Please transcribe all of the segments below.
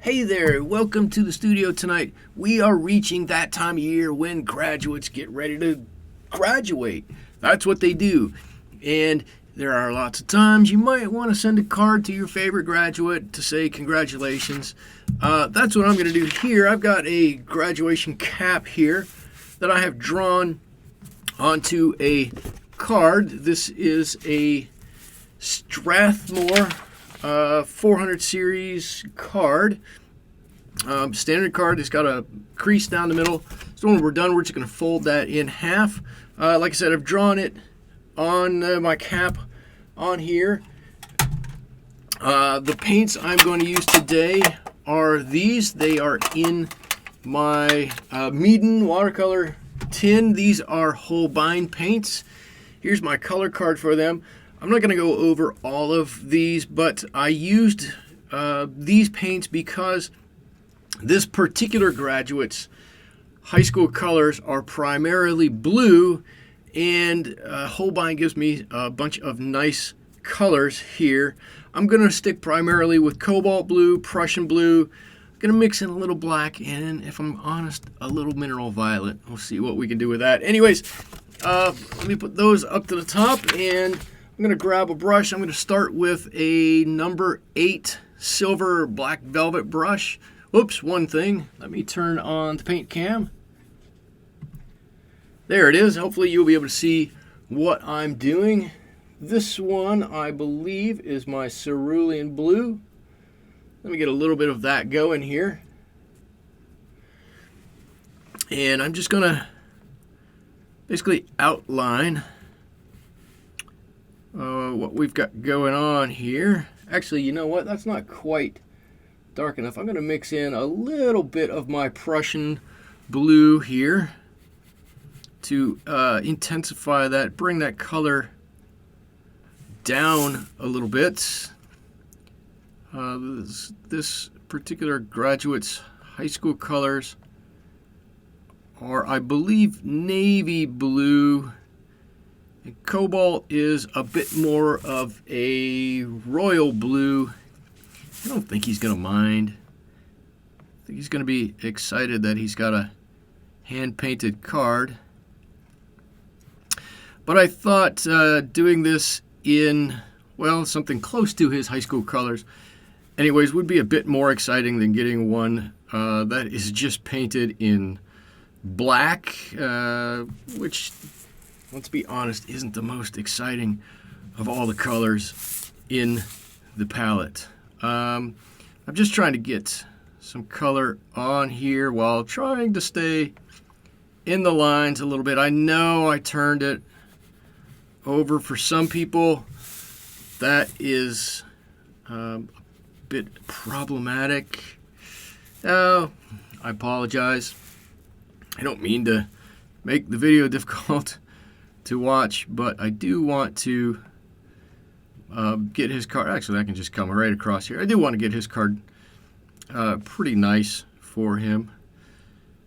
Hey there, welcome to the studio tonight. We are reaching that time of year when graduates get ready to graduate. That's what they do. And there are lots of times you might want to send a card to your favorite graduate to say congratulations. That's what I'm going to do here. I've got a graduation cap here that I have drawn onto a card. This is a Strathmore 400 series card. Standard card. It's got a crease down the middle. So when we're done, we're just going to fold that in half. Like I said, I've drawn it on my cap on here. The paints I'm going to use today are these. They are in my Meeden watercolor tin. These are Holbein paints. Here's my color card for them. I'm not going to go over all of these, but I used these paints because this particular graduate's high school colors are primarily blue, and Holbein gives me a bunch of nice colors here. I'm going to stick primarily with cobalt blue, Prussian blue. I'm going to mix in a little black, and if I'm honest, a little mineral violet. We'll see what we can do with that. Anyways, let me put those up to the top, and I'm going to grab a brush. I'm going to start with a number 8 silver black velvet brush. Oops, one thing. Let me turn on the paint cam. There it is. Hopefully you'll be able to see what I'm doing. This one, I believe, is my cerulean blue. Let me get a little bit of that going here. And I'm just going to basically outline what we've got going on here. Actually, you know what? That's not quite dark enough. I'm going to mix in a little bit of my Prussian blue here to intensify that, bring that color down a little bit. This particular graduate's high school colors are, I believe, navy blue. And cobalt is a bit more of a royal blue. I don't think he's going to mind. I think he's going to be excited that he's got a hand-painted card. But I thought doing this in, well, something close to his high school colors, anyways, would be a bit more exciting than getting one that is just painted in black, which, let's be honest, isn't the most exciting of all the colors in the palette. I'm just trying to get some color on here while trying to stay in the lines a little bit. I know I turned it over. For some people, that is a bit problematic. Oh, I apologize. I don't mean to make the video difficult to watch, but I do want to get his card. Actually, I can just come right across here. I do want to get his card pretty nice for him.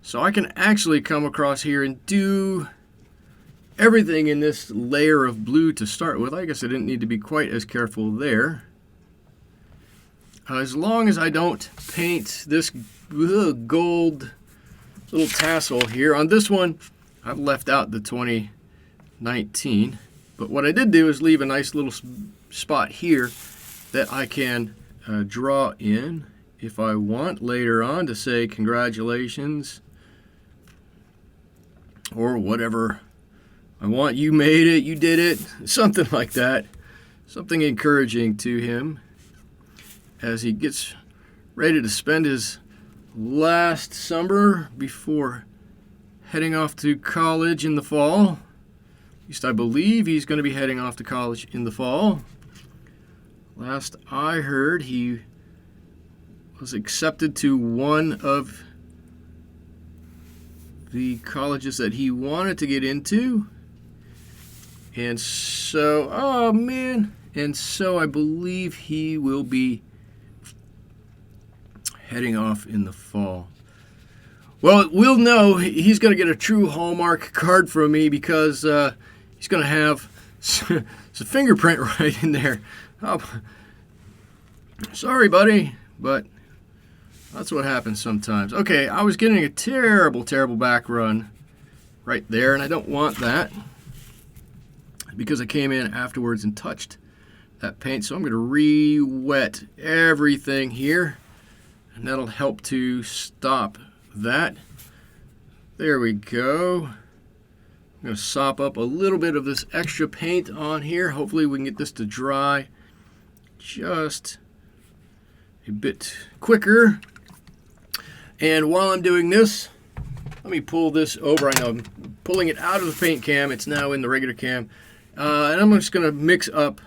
So I can actually come across here and do everything in this layer of blue to start with. I guess I didn't need to be quite as careful there. As long as I don't paint this gold little tassel here. On this one, I've left out the 2019. But what I did do is leave a nice little spot here that I can draw in if I want later on to say congratulations or whatever I want. You made it, you did it, something like that. Something encouraging to him as he gets ready to spend his last summer before heading off to college in the fall. At least I believe he's going to be heading off to college in the fall. Last I heard, he was accepted to one of the colleges that he wanted to get into. And so, oh man, and so I believe he will be heading off in the fall. Well, we'll know he's going to get a true Hallmark card from me because he's going to have some fingerprint right in there. Oh, sorry, buddy, but That's what happens sometimes. Okay, I was getting a terrible, terrible back run right there, and I don't want that because I came in afterwards and touched that paint. So I'm going to re-wet everything here, and that'll help to stop that. There we go. I'm going to sop up a little bit of this extra paint on here. Hopefully we can get this to dry just a bit quicker. And while I'm doing this, let me pull this over. I know I'm pulling it out of the paint cam. It's now in the regular cam. And I'm just going to mix up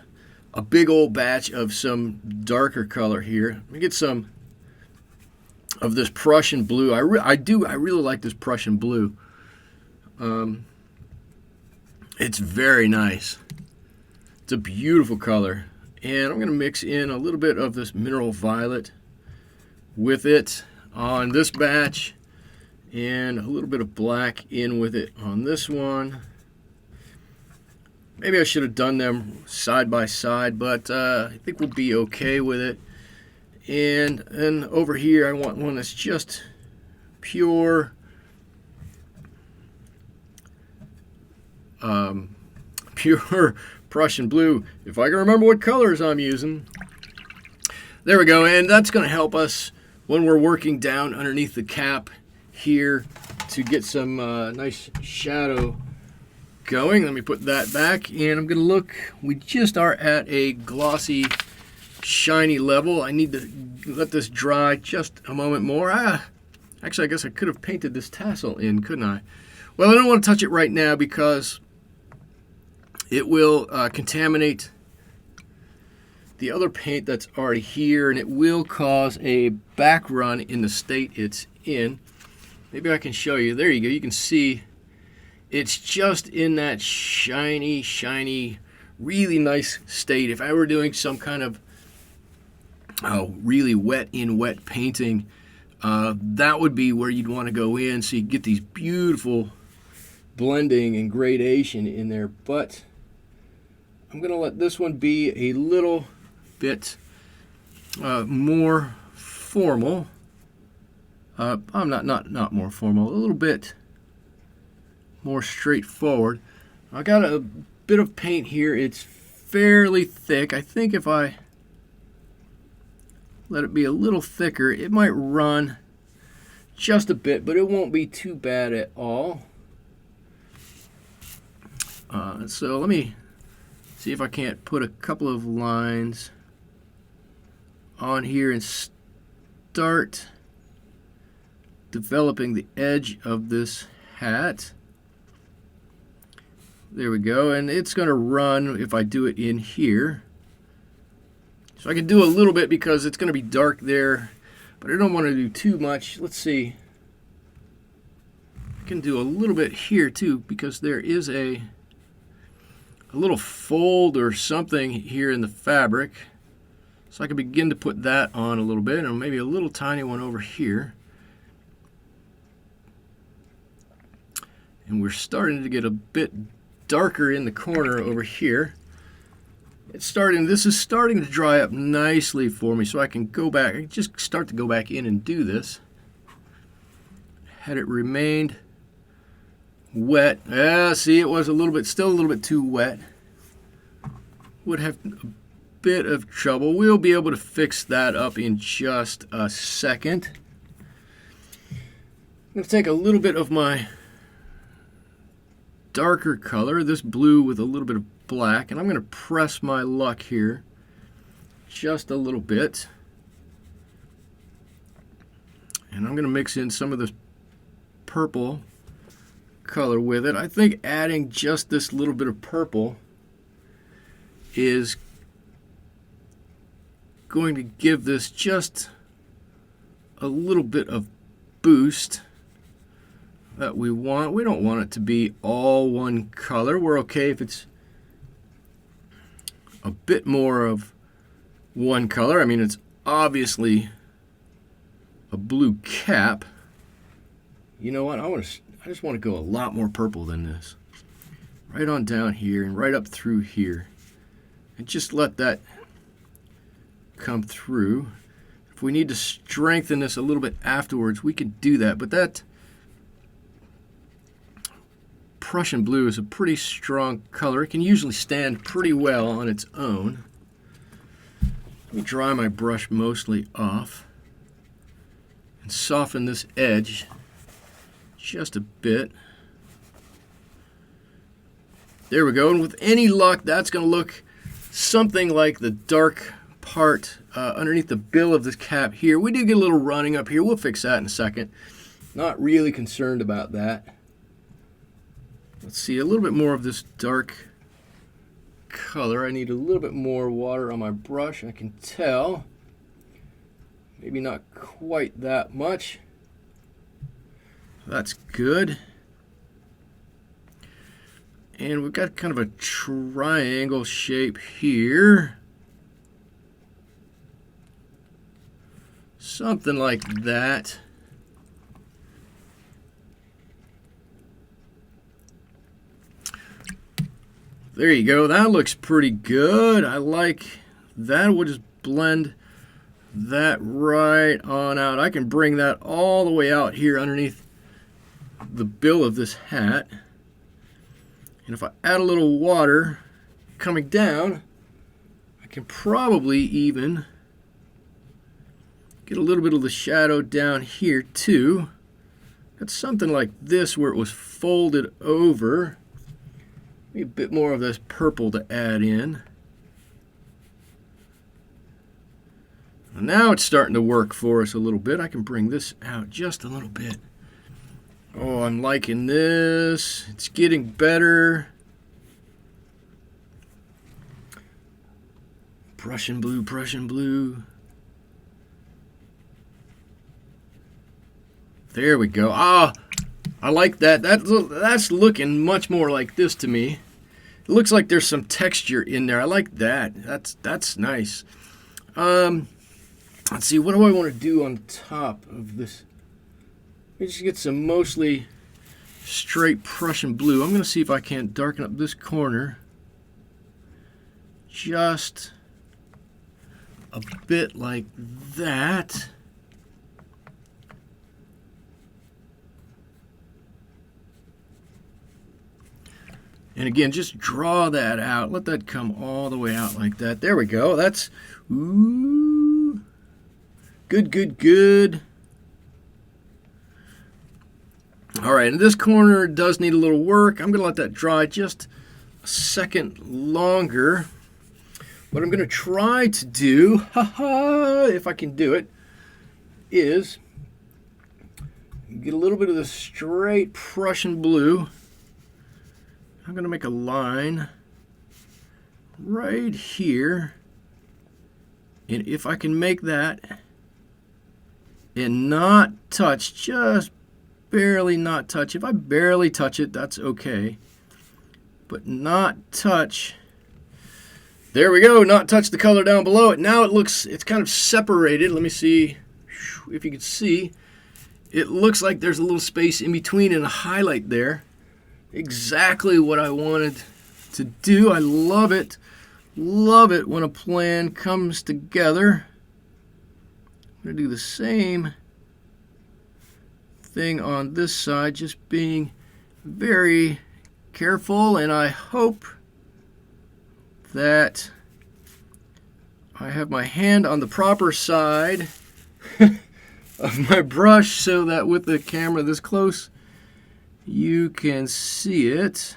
a big old batch of some darker color here. Let me get some of this Prussian blue. I really like this Prussian blue. It's very nice. It's a beautiful color. And I'm going to mix in a little bit of this mineral violet with it on this batch, and a little bit of black in with it on this one. Maybe I should have done them side by side, but I think we'll be okay with it. And then over here I want one that's just pure pure Prussian blue, if I can remember what colors I'm using. There we go, and that's going to help us when we're working down underneath the cap here to get some nice shadow going. Let me put that back, and I'm going to look. We just are at a glossy, shiny level. I need to let this dry just a moment more. Actually, I guess I could have painted this tassel in, couldn't I? Well, I don't want to touch it right now because it will contaminate the other paint that's already here, and it will cause a back run in the state it's in. Maybe I can show you. There you go. You can see it's just in that shiny, shiny, really nice state. If I were doing some kind of really wet painting, that would be where you'd want to go in, so you get these beautiful blending and gradation in there. But I'm going to let this one be a little bit more formal. I'm not more formal, a little bit more straightforward. I got a bit of paint here. It's fairly thick. I think if I let it be a little thicker, it might run just a bit, but it won't be too bad at all. So let me see if I can't put a couple of lines on here and start developing the edge of this hat. There we go, and it's going to run if I do it in here. So I can do a little bit because it's going to be dark there, but I don't want to do too much. Let's see. I can do a little bit here too because there is a little fold or something here in the fabric. So I can begin to put that on a little bit, and maybe a little tiny one over here. And we're starting to get a bit darker in the corner over here. This is starting to dry up nicely for me, so I can go back. I can just start to go back in and do this. Had it remained wet, see, it was still a little bit too wet. Would have a bit of trouble. We'll be able to fix that up in just a second. I'm going to take a little bit of my darker color, this blue with a little bit of black, and I'm going to press my luck here just a little bit. And I'm going to mix in some of this purple color with it. I think adding just this little bit of purple is going to give this just a little bit of boost that we want. We don't want it to be all one color. We're okay if it's a bit more of one color. I mean, it's obviously a blue cap. You know what? I just want to go a lot more purple than this. Right on down here and right up through here. And just let that come through. If we need to strengthen this a little bit afterwards, we could do that. But that Prussian blue is a pretty strong color. It can usually stand pretty well on its own. Let me dry my brush mostly off and soften this edge just a bit. There we go. And with any luck, that's going to look something like the dark part underneath the bill of this cap here. We do get a little running up here. We'll fix that in a second. Not really concerned about that. Let's see, a little bit more of this dark color. I need a little bit more water on my brush, I can tell. Maybe not quite that much. That's good. And we've got kind of a triangle shape here. Something like that. There you go. That looks pretty good. I like that. We'll just blend that right on out. I can bring that all the way out here underneath the bill of this hat. And if I add a little water coming down, I can probably even get a little bit of the shadow down here too. Got something like this where it was folded over. Maybe a bit more of this purple to add in. And now it's starting to work for us a little bit. I can bring this out just a little bit. Oh, I'm liking this. It's getting better. Prussian blue, Prussian blue. There we go. Ah, I like that. That's looking much more like this to me. It looks like there's some texture in there. I like that. That's nice. Let's see, what do I want to do on top of this? Let me just get some mostly straight Prussian blue. I'm going to see if I can't darken up this corner just a bit like that. And again, just draw that out. Let that come all the way out like that. There we go. That's, ooh, good, good, good. All right, and this corner does need a little work. I'm going to let that dry just a second longer. What I'm going to try to do, if I can do it, is get a little bit of the straight Prussian blue. I'm going to make a line right here, and if I can make that and not touch, just barely not touch. If I barely touch it, that's okay, but not touch. There we go, not touch the color down below it. Now it looks, it's kind of separated. Let me see if you can see. It looks like there's a little space in between and a highlight there. Exactly what I wanted to do. I love it. Love it when a plan comes together. I'm going to do the same thing on this side, just being very careful, and I hope that I have my hand on the proper side of my brush so that with the camera this close you can see it.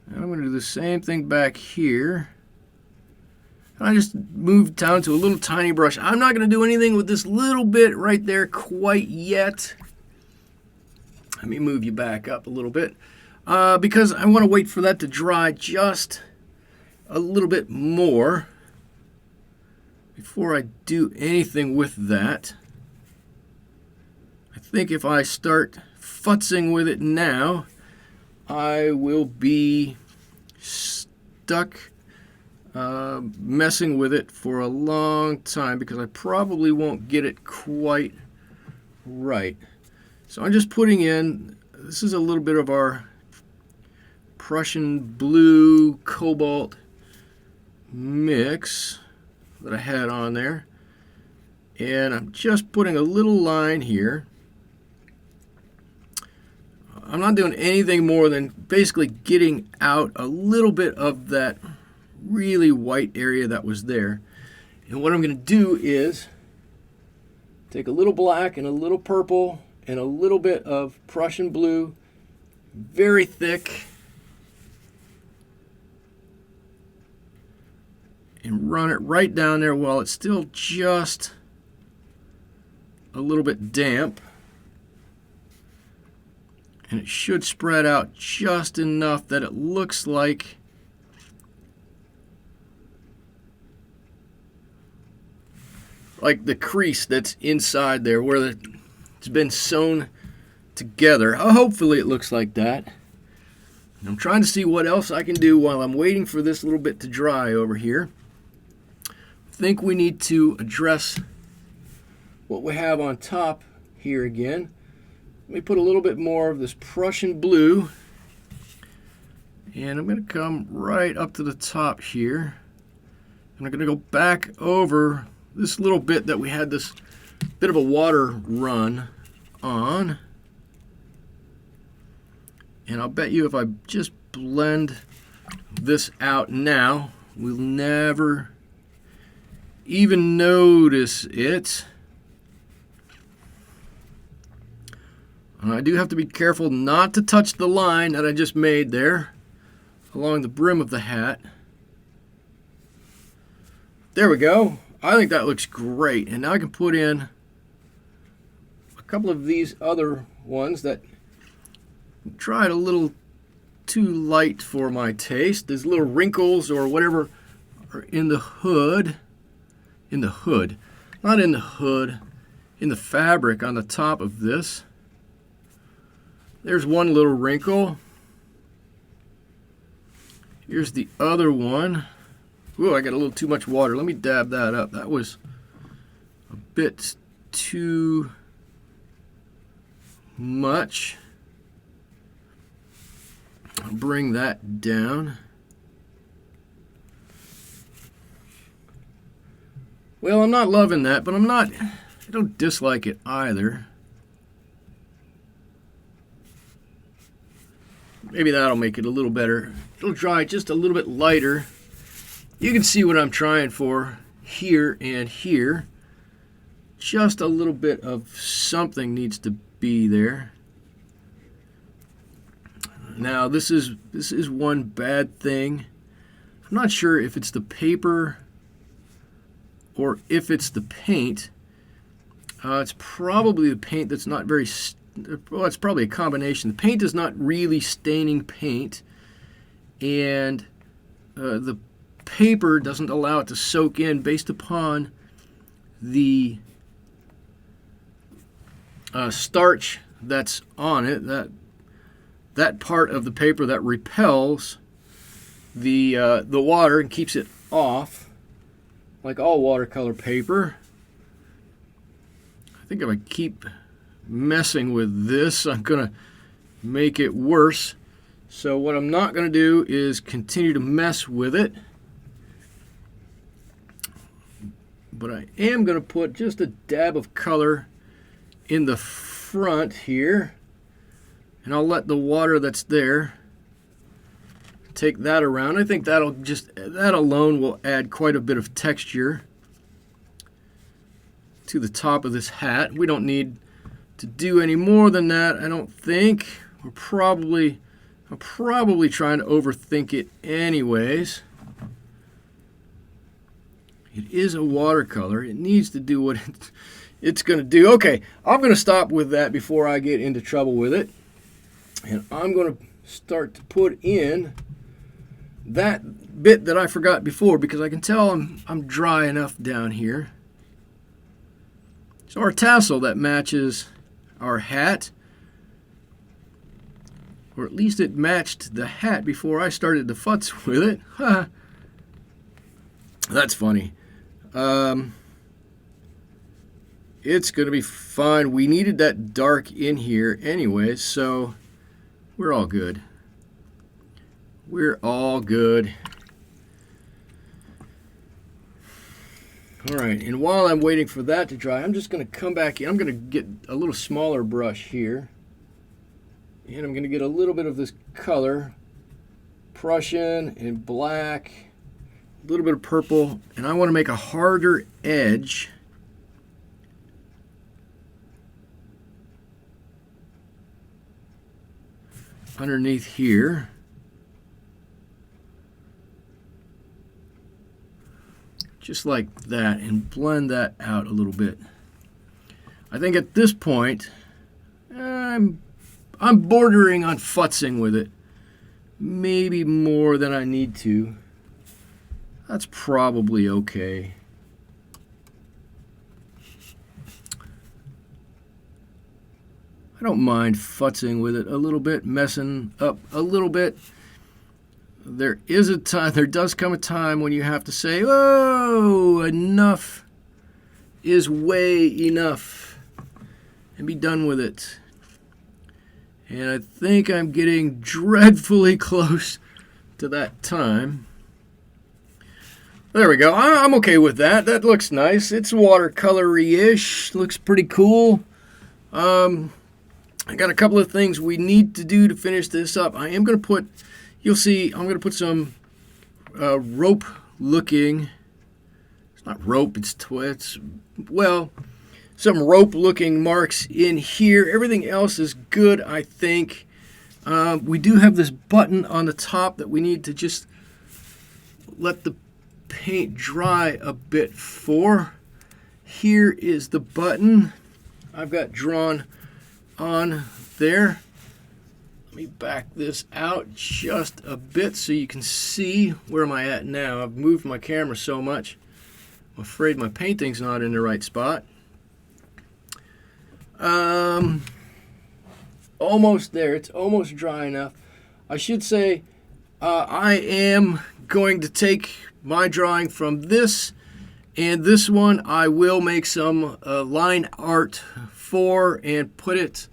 And I'm going to do the same thing back here. I just moved down to a little tiny brush. I'm not going to do anything with this little bit right there quite yet. Let me move you back up a little bit because I want to wait for that to dry just a little bit more before I do anything with that. I think if I start futzing with it now, I will be stuck messing with it for a long time because I probably won't get it quite right. So I'm just putting in, this is a little bit of our Prussian blue cobalt mix that I had on there. And I'm just putting a little line here. I'm not doing anything more than basically getting out a little bit of that really white area that was there. And what I'm going to do is take a little black and a little purple and a little bit of Prussian blue, very thick, and run it right down there while it's still just a little bit damp. And it should spread out just enough that it looks like the crease that's inside there where it's been sewn together. Hopefully it looks like that. I'm trying to see what else I can do while I'm waiting for this little bit to dry over here. I think we need to address what we have on top here again. Let me put a little bit more of this Prussian blue, and I'm going to come right up to the top here. And I'm going to go back over this little bit that we had this bit of a water run on. And I'll bet you if I just blend this out now, we'll never even notice it. And I do have to be careful not to touch the line that I just made there along the brim of the hat. There we go. I think that looks great. And now I can put in a couple of these other ones that tried a little too light for my taste. There's little wrinkles or whatever are in the hood. In the hood. Not in the hood. In the fabric on the top of this. There's one little wrinkle. Here's the other one. Ooh, I got a little too much water. Let me dab that up. That was a bit too much. I'll bring that down. Well, I'm not loving that, but I don't dislike it either. Maybe that'll make it a little better. It'll dry just a little bit lighter. You can see what I'm trying for here and here. Just a little bit of something needs to be there. Now this is one bad thing. I'm not sure if it's the paper or if it's the paint. It's probably the paint that's not very well, it's probably a combination. The paint is not really staining paint, and the paper doesn't allow it to soak in based upon the starch that's on it. That part of the paper that repels the water and keeps it off, like all watercolor paper. I think if I keep messing with this, I'm gonna make it worse. So what I'm not gonna do is continue to mess with it, but I am gonna put just a dab of color in the front here, and I'll let the water that's there take that around. I think that alone will add quite a bit of texture to the top of this hat. We don't need to do any more than that, I don't think. I'm probably trying to overthink it anyways. It is a watercolor. It needs to do what it's going to do. Okay, I'm going to stop with that before I get into trouble with it. And I'm going to start to put in that bit that I forgot before, because I can tell I'm dry enough down here. So our tassel that matches our hat, or at least it matched the hat before I started to futz with it. That's funny. It's gonna be fine. We needed that dark in here anyway, so we're all good. We're all good. All right, and while I'm waiting for that to dry, I'm just going to come back in. I'm going to get a little smaller brush here. And I'm going to get a little bit of this color, Prussian and black, a little bit of purple, and I want to make a harder edge. Underneath here. Just like that, and blend that out a little bit. I think at this point, I'm bordering on futzing with it. Maybe more than I need to. That's probably okay. I don't mind futzing with it a little bit, messing up a little bit. There is a time, there does come a time when you have to say, oh, enough is way enough, and be done with it. And I think I'm getting dreadfully close to that time. There we go. I'm okay with that. That looks nice. It's watercolor-ish. Looks pretty cool. I got a couple of things we need to do to finish this up. I am going to put, you'll see, I'm going to put some rope-looking, it's not rope, it's well, some rope-looking marks in here. Everything else is good, I think. We do have this button on the top that we need to just let the paint dry a bit for. Here is the button I've got drawn on there. Let me back this out just a bit so you can see where am I at now. I've moved my camera so much. I'm afraid my painting's not in the right spot. Almost there. It's almost dry enough. I should say I am going to take my drawing from this and this one. I will make some line art for and put it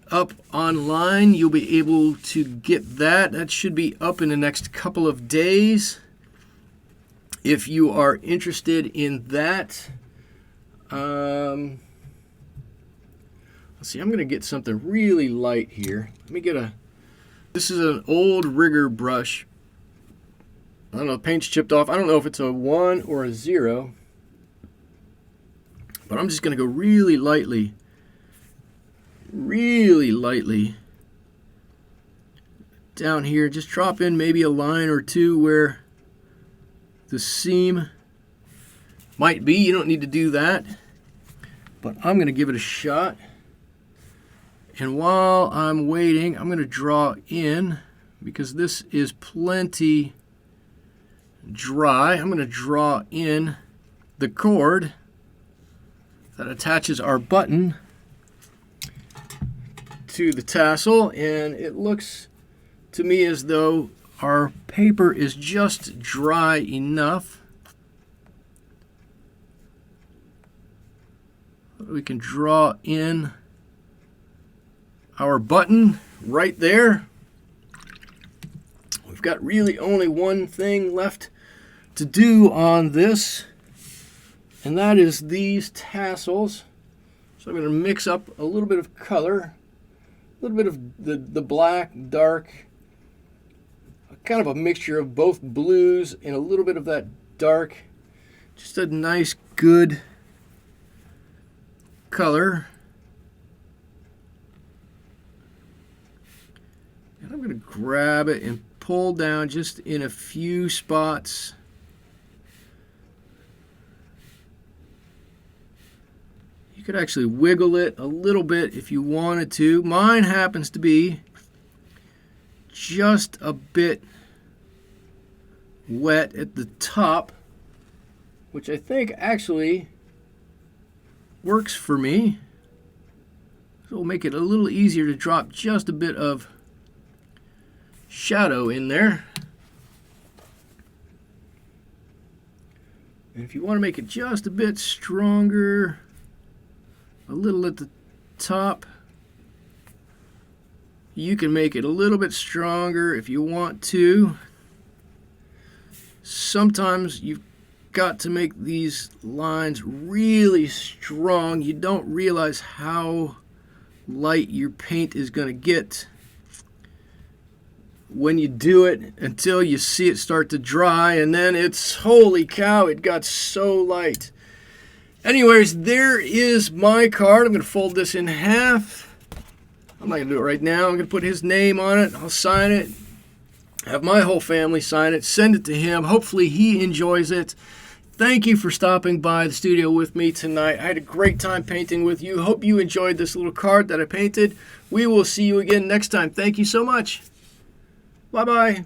up online. You'll be able to get that. That should be up in the next couple of days if you are interested in that. Let's see, I'm going to get something really light here. Let me get this is an old rigger brush. I don't know, the paint's chipped off. I don't know if it's a 1 or a 0. But I'm just going to go really lightly down here. Just drop in maybe a line or two where the seam might be. You don't need to do that, but I'm going to give it a shot. And while I'm waiting, I'm going to draw in, because this is plenty dry, I'm going to draw in the cord that attaches our button to the tassel, and it looks to me as though our paper is just dry enough. We can draw in our button right there. We've got really only one thing left to do on this, and that is these tassels. So I'm going to mix up a little bit of color, a little bit of the black, dark, kind of a mixture of both blues and a little bit of that dark. Just a nice, good color. And I'm going to grab it and pull down just in a few spots. You could actually wiggle it a little bit if you wanted to. Mine happens to be just a bit wet at the top, which I think actually works for me. So we'll make it a little easier to drop just a bit of shadow in there. And if you want to make it just a bit stronger, a little at the top, you can make it a little bit stronger if you want to. Sometimes you got to make these lines really strong. You don't realize how light your paint is going to get when you do it until you see it start to dry, and then it's, holy cow, it got so light. Anyways, there is my card. I'm going to fold this in half. I'm not going to do it right now. I'm going to put his name on it. I'll sign it. Have my whole family sign it. Send it to him. Hopefully he enjoys it. Thank you for stopping by the studio with me tonight. I had a great time painting with you. Hope you enjoyed this little card that I painted. We will see you again next time. Thank you so much. Bye-bye.